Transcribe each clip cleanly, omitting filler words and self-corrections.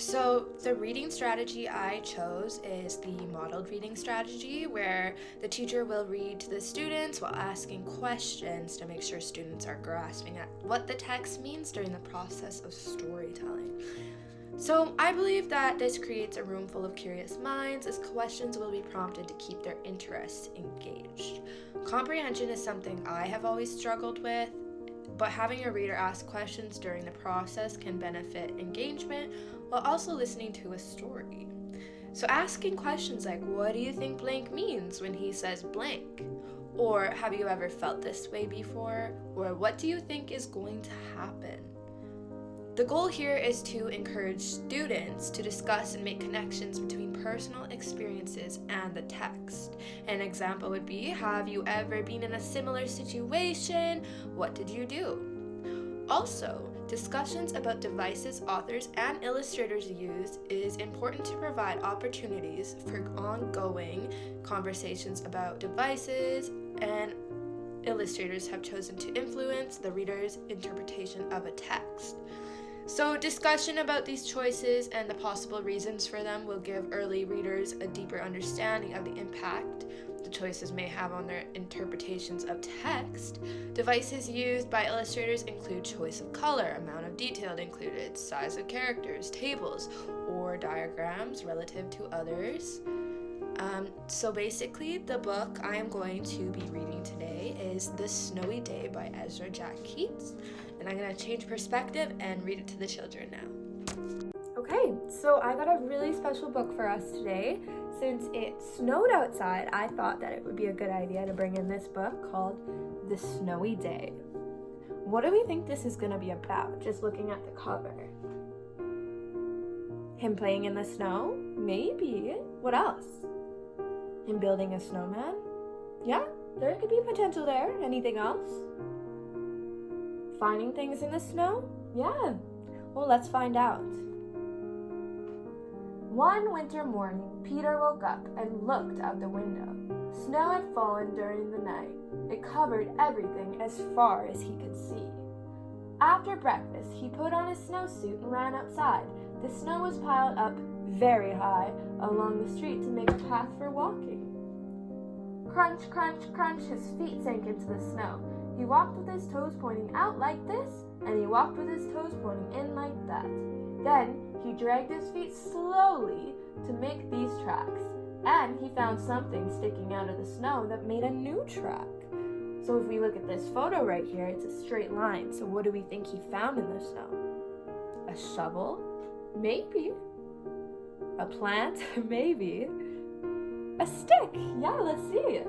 So, the reading strategy I chose is the modeled reading strategy, where the teacher will read to the students while asking questions to make sure students are grasping at what the text means during the process of storytelling. So, I believe that this creates a room full of curious minds as questions will be prompted to keep their interest engaged. Comprehension is something I have always struggled with, but having a reader ask questions during the process can benefit engagement while also listening to a story. So, asking questions like, what do you think blank means when he says blank? Or, have you ever felt this way before? Or, what do you think is going to happen? The goal here is to encourage students to discuss and make connections between personal experiences and the text. An example would be, have you ever been in a similar situation? What did you do? Also, discussions about devices authors and illustrators use is important to provide opportunities for ongoing conversations about devices and illustrators have chosen to influence the reader's interpretation of a text. So, discussion about these choices and the possible reasons for them will give early readers a deeper understanding of the impact the choices may have on their interpretations of text. Devices used by illustrators include choice of color, amount of detail included, size of characters, tables, or diagrams relative to others. So basically, the book I am going to be reading today is The Snowy Day by Ezra Jack Keats, and I'm going to change perspective and read it to the children now. Okay, so I got a really special book for us today. Since it snowed outside, I thought that it would be a good idea to bring in this book called The Snowy Day. What do we think this is going to be about, just looking at the cover? Him playing in the snow? Maybe. What else? Him building a snowman? Yeah, there could be potential there. Anything else? Finding things in the snow? Yeah. Well, let's find out. One winter morning, Peter woke up and looked out the window. Snow had fallen during the night. It covered everything as far as he could see. After breakfast, he put on his snowsuit and ran outside. The snow was piled up very high along the street to make a path for walking. Crunch, crunch, crunch, his feet sank into the snow. He walked with his toes pointing out like this, and he walked with his toes pointing in like that. Then he dragged his feet slowly to make these tracks, and he found something sticking out of the snow that made a new track. So if we look at this photo right here, it's a straight line. So what do we think he found in the snow? A shovel? Maybe. A plant? Maybe. A stick? Yeah, let's see.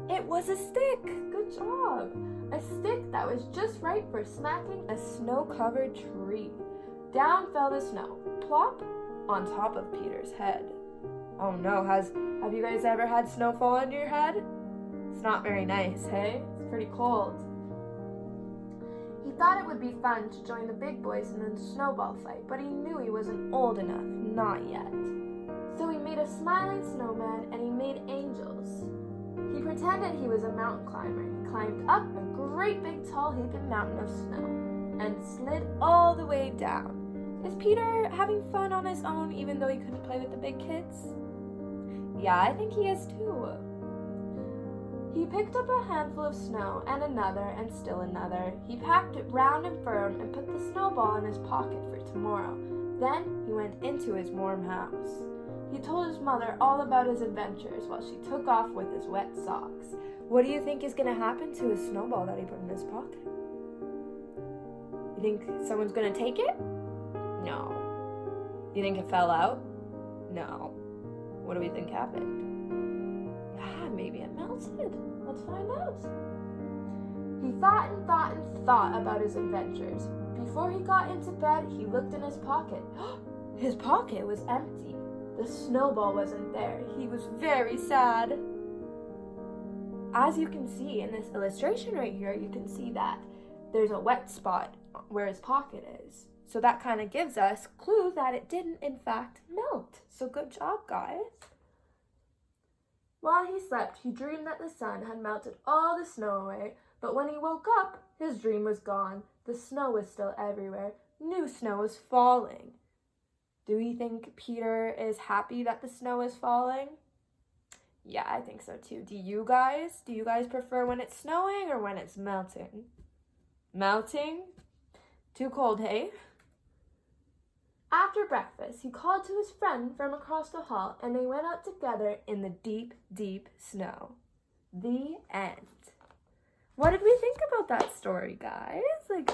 It was a stick. Good job. A stick that was just right for smacking a snow-covered tree. Down fell the snow, plop, on top of Peter's head. Oh no, have you guys ever had snow fall on your head? It's not very nice, hey? It's pretty cold. He thought it would be fun to join the big boys in the snowball fight, but he knew he wasn't old enough, not yet. So he made a smiling snowman and he made angels. He pretended he was a mountain climber. He climbed up a great big tall heaping mountain of snow and slid all the way down. Is Peter having fun on his own even though he couldn't play with the big kids? Yeah, I think he is too. He picked up a handful of snow and another and still another. He packed it round and firm and put the snowball in his pocket for tomorrow. Then he went into his warm house. He told his mother all about his adventures while she took off with his wet socks. What do you think is going to happen to his snowball that he put in his pocket? You think someone's going to take it? No. You think it fell out? No. What do we think happened? Yeah, maybe it melted. Let's find out. He thought and thought and thought about his adventures. Before he got into bed, he looked in his pocket. His pocket was empty. The snowball wasn't there. He was very sad. As you can see in this illustration right here, you can see that there's a wet spot where his pocket is. So that kind of gives us a clue that it didn't, in fact, melt. So good job, guys. While he slept, he dreamed that the sun had melted all the snow away, but when he woke up, his dream was gone. The snow was still everywhere. New snow was falling. Do we think Peter is happy that the snow is falling? Yeah, I think so too. Do you guys? Do you guys prefer when it's snowing or when it's melting? Melting? Too cold, hey? After breakfast, he called to his friend from across the hall and they went out together in the deep, deep snow. The end. What did we think about that story, guys? Like,